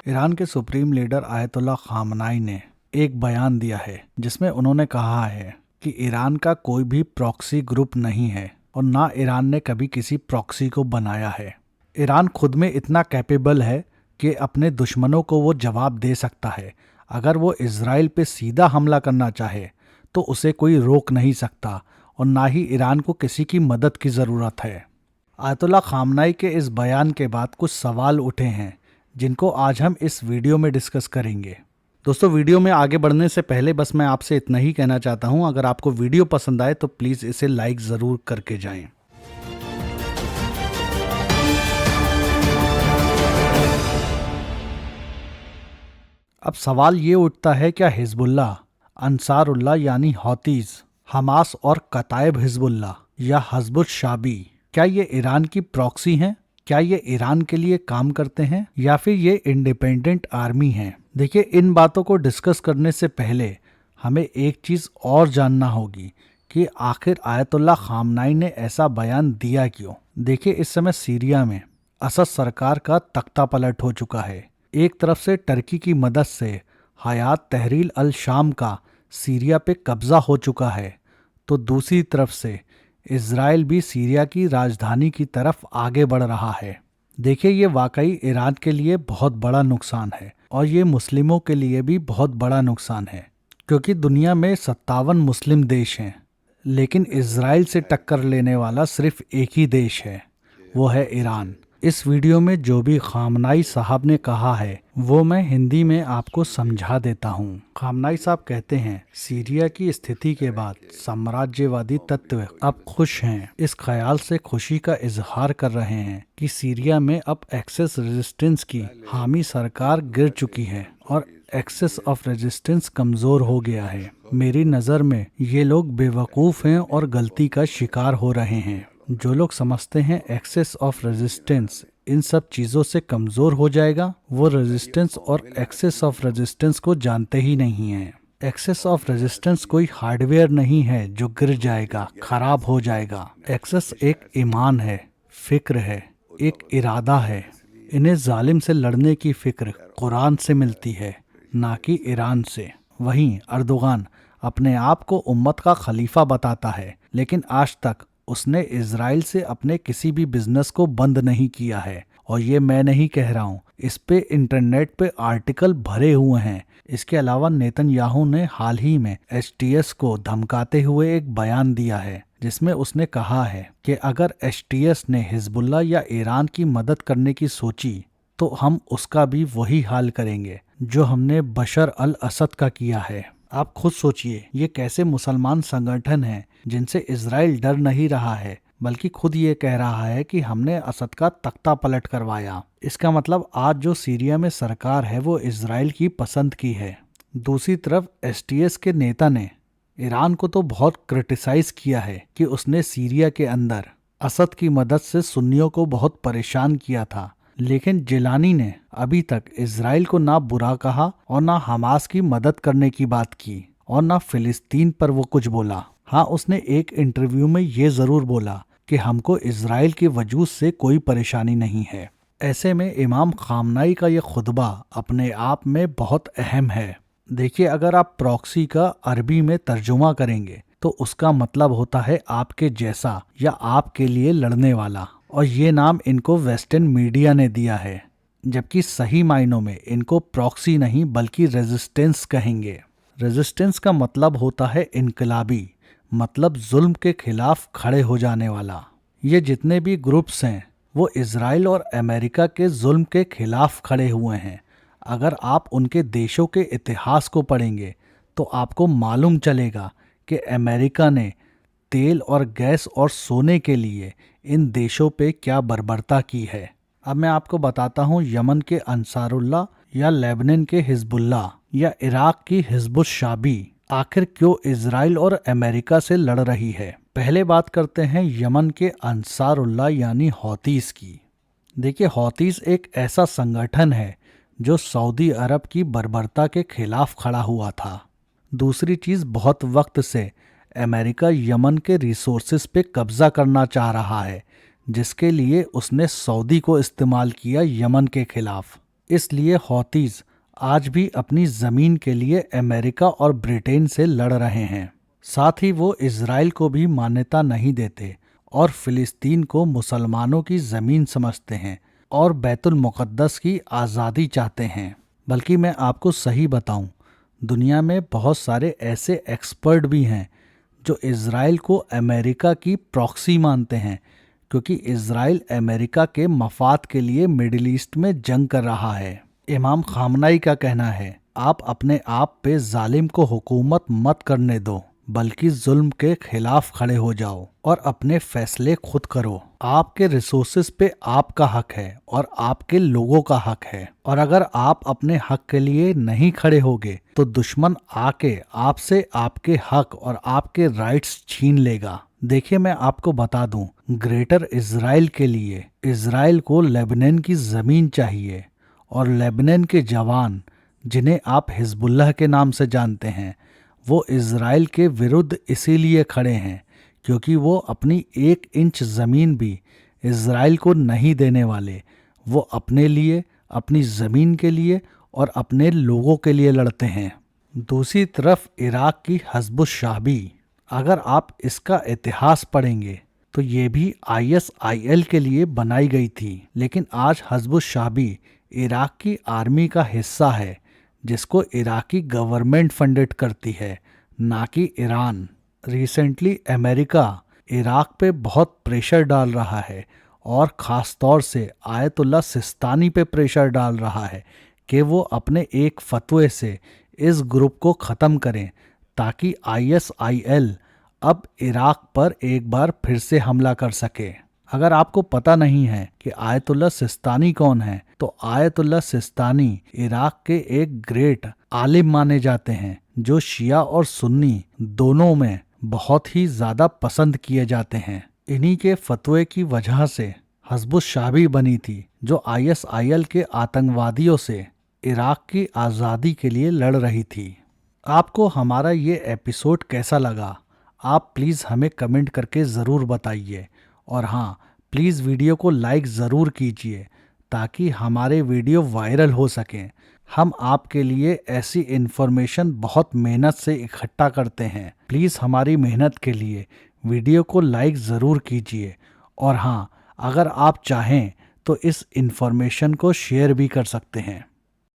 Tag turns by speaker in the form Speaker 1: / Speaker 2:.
Speaker 1: Iran के supreme leader ayatollah खामनाई ने एक बयान दिया है जिसमें उन्होंने कहा है कि ईरान का कोई भी प्रॉक्सी ग्रुप नहीं है और ना ईरान ने कभी किसी प्रॉक्सी को बनाया है। ईरान खुद में इतना कैपेबल है कि अपने दुश्मनों को वो जवाब दे सकता है। अगर वो इजराइल पे सीधा हमला करना चाहे तो उसे कोई रोक नहीं सकता और ना ही ईरान को किसी की मदद की ज़रूरत है। आयतुल्ला खामनाई के इस बयान के बाद कुछ सवाल उठे हैं जिनको आज हम इस वीडियो में डिस्कस करेंगे। दोस्तों, वीडियो में आगे बढ़ने से पहले बस मैं आपसे इतना ही कहना चाहता हूं, अगर आपको वीडियो पसंद आए तो प्लीज़ इसे लाइक ज़रूर करके जाएं। अब सवाल ये उठता है, क्या हिजबुल्लाह, अंसारुल्लाह यानी हौतीज़, हमास और कताइब हिजबुल्लाह या हज़बुश शाबी, क्या ये ईरान की प्रॉक्सी हैं? क्या ये ईरान के लिए काम करते हैं या फिर ये इंडिपेंडेंट आर्मी हैं? देखिए, इन बातों को डिस्कस करने से पहले हमें एक चीज़ और जानना होगी कि आखिर आयतुल्ला खामनाई ने ऐसा बयान दिया क्यों। देखिए, इस समय सीरिया में असद सरकार का तख्ता पलट हो चुका है। एक तरफ से टर्की की मदद से हयात तहरीर अल शाम का सीरिया पे कब्जा हो चुका है, तो दूसरी तरफ से इजराइल भी सीरिया की राजधानी की तरफ आगे बढ़ रहा है। देखिए, ये वाकई ईरान के लिए बहुत बड़ा नुकसान है और ये मुस्लिमों के लिए भी बहुत बड़ा नुकसान है, क्योंकि दुनिया में 57 मुस्लिम देश हैं, लेकिन इजराइल से टक्कर लेने वाला सिर्फ एक ही देश है, वो है ईरान। इस वीडियो में जो भी खामनाई साहब ने कहा है वो मैं हिंदी में आपको समझा देता हूँ। खामनाई साहब कहते हैं, सीरिया की स्थिति के बाद साम्राज्यवादी तत्व अब खुश हैं। इस ख्याल से खुशी का इजहार कर रहे हैं कि सीरिया में अब एक्सेस रेजिस्टेंस की हामी सरकार गिर चुकी है और एक्सेस ऑफ रेजिस्टेंस कमजोर हो गया है। मेरी नज़र में ये लोग बेवकूफ़ हैं और गलती का शिकार हो रहे हैं। जो लोग समझते हैं एक्सेस ऑफ रेजिस्टेंस इन सब चीज़ों से कमज़ोर हो जाएगा, वो रेजिस्टेंस और एक्सेस ऑफ रेजिस्टेंस को जानते ही नहीं हैं। एक्सेस ऑफ रेजिस्टेंस कोई हार्डवेयर नहीं है जो गिर जाएगा, खराब हो जाएगा। एक्सेस एक ईमान है, फिक्र है, एक इरादा है। इन्हें जालिम से लड़ने की फिक्र कुरान से मिलती है, ना कि ईरान से। वहीं अर्दोगान अपने आप को उम्मत का खलीफा बताता है, लेकिन आज तक उसने इजराइल से अपने किसी भी बिजनेस को बंद नहीं किया है। और ये मैं नहीं कह रहा हूँ, इस पे इंटरनेट पे आर्टिकल भरे हुए हैं। इसके अलावा नेतन्याहू ने हाल ही में एचटीएस को धमकाते हुए एक बयान दिया है जिसमें उसने कहा है कि अगर एचटीएस ने हिजबुल्लाह या ईरान की मदद करने की सोची तो हम उसका भी वही हाल करेंगे जो हमने बशर अल असद का किया है। आप खुद सोचिए, ये कैसे मुसलमान संगठन हैं जिनसे इजराइल डर नहीं रहा है, बल्कि खुद ये कह रहा है कि हमने असद का तख्ता पलट करवाया। इसका मतलब आज जो सीरिया में सरकार है वो इजराइल की पसंद की है। दूसरी तरफ एचटीएस के नेता ने ईरान को तो बहुत क्रिटिसाइज किया है कि उसने सीरिया के अंदर असद की मदद से सुन्नियों को बहुत परेशान किया था, लेकिन जिलानी ने अभी तक इजराइल को ना बुरा कहा और ना हमास की मदद करने की बात की और ना फिलिस्तीन पर वो कुछ बोला। हाँ, उसने एक इंटरव्यू में ये ज़रूर बोला कि हमको इजराइल के वजूद से कोई परेशानी नहीं है। ऐसे में इमाम खामनाई का ये खुतबा अपने आप में बहुत अहम है। देखिए, अगर आप प्रॉक्सी का अरबी में तर्जुमा करेंगे तो उसका मतलब होता है आपके जैसा या आपके लिए लड़ने वाला, और ये नाम इनको वेस्टर्न मीडिया ने दिया है, जबकि सही मायनों में इनको प्रॉक्सी नहीं बल्कि रेजिस्टेंस कहेंगे। रेजिस्टेंस का मतलब होता है इनकलाबी, मतलब जुल्म के खिलाफ खड़े हो जाने वाला। ये जितने भी ग्रुप्स हैं वो इजराइल और अमेरिका के जुल्म के खिलाफ खड़े हुए हैं। अगर आप उनके देशों के इतिहास को पढ़ेंगे तो आपको मालूम चलेगा कि अमेरिका ने तेल और गैस और सोने के लिए इन देशों पे क्या बर्बरता की है। अब मैं आपको बताता हूँ, यमन के अंसारुल्लाह या लेबनान के हिजबुल्लाह या इराक की हिजबुश शाबी आखिर क्यों इजराइल और अमेरिका से लड़ रही है। पहले बात करते हैं यमन के अंसारुल्लाह यानी हौतीस की। देखिए, हौतीस एक ऐसा संगठन है जो सऊदी अरब की बर्बरता के खिलाफ खड़ा हुआ था। दूसरी चीज़, बहुत वक्त से अमेरिका यमन के रिसोर्सेज पे कब्जा करना चाह रहा है, जिसके लिए उसने सऊदी को इस्तेमाल किया यमन के खिलाफ। इसलिए हौतीज आज भी अपनी जमीन के लिए अमेरिका और ब्रिटेन से लड़ रहे हैं। साथ ही वो इज़राइल को भी मान्यता नहीं देते और फिलिस्तीन को मुसलमानों की जमीन समझते हैं और बैतुल मुक़द्दस की आज़ादी चाहते हैं। बल्कि मैं आपको सही बताऊं, दुनिया में बहुत सारे ऐसे एक्सपर्ट भी हैं जो इज़राइल को अमेरिका की प्रॉक्सी मानते हैं, क्योंकि इज़राइल अमेरिका के मफाद के लिए मिडिल ईस्ट में जंग कर रहा है। इमाम खामनाई का कहना है, आप अपने आप पे जालिम को हुकूमत मत करने दो, बल्कि जुल्म के खिलाफ खड़े हो जाओ और अपने फैसले खुद करो। आपके रिसोर्सेज पे आपका हक है और आपके लोगों का हक है, और अगर आप अपने हक के लिए नहीं खड़े होगे तो दुश्मन आके आपसे आपके हक और आपके राइट्स छीन लेगा। देखिए, मैं आपको बता दूं, ग्रेटर इज़राइल के लिए इज़राइल को लेबनान की जमीन चाहिए, और लेबनान के जवान जिन्हें आप हिजबुल्लाह के नाम से जानते हैं, वो इज़राइल के विरुद्ध इसीलिए खड़े हैं क्योंकि वो अपनी 1 इंच ज़मीन भी इज़राइल को नहीं देने वाले। वो अपने लिए, अपनी ज़मीन के लिए और अपने लोगों के लिए लड़ते हैं। दूसरी तरफ इराक की हिज़्बुश शाबी, अगर आप इसका इतिहास पढ़ेंगे तो ये भी ISIL के लिए बनाई गई थी, लेकिन आज हिज़्बुश शाबी इराक की आर्मी का हिस्सा है जिसको इराकी गवर्नमेंट फंडेड करती है, ना कि ईरान। रिसेंटली अमेरिका इराक पे बहुत प्रेशर डाल रहा है और ख़ास तौर से आयतुल्ला सिस्तानी पे प्रेशर डाल रहा है कि वो अपने एक फतवे से इस ग्रुप को ख़त्म करें, ताकि ISIL अब इराक पर एक बार फिर से हमला कर सके। अगर आपको पता नहीं है कि आयतुल्ला सिस्तानी कौन है, तो आयतुल्ला सिस्तानी इराक के एक ग्रेट आलिम माने जाते हैं जो शिया और सुन्नी दोनों में बहुत ही ज़्यादा पसंद किए जाते हैं। इन्हीं के फतवे की वजह से हिज़्बुश शाबी बनी थी, जो ISIL के आतंकवादियों से इराक की आज़ादी के लिए लड़ रही थी। आपको हमारा ये एपिसोड कैसा लगा, आप प्लीज़ हमें कमेंट करके ज़रूर बताइए, और हाँ, प्लीज़ वीडियो को लाइक ज़रूर कीजिए ताकि हमारे वीडियो वायरल हो सकें। हम आपके लिए ऐसी इन्फॉर्मेशन बहुत मेहनत से इकट्ठा करते हैं। प्लीज़ हमारी मेहनत के लिए वीडियो को लाइक ज़रूर कीजिए, और हाँ, अगर आप चाहें तो इस इन्फॉर्मेशन को शेयर भी कर सकते हैं।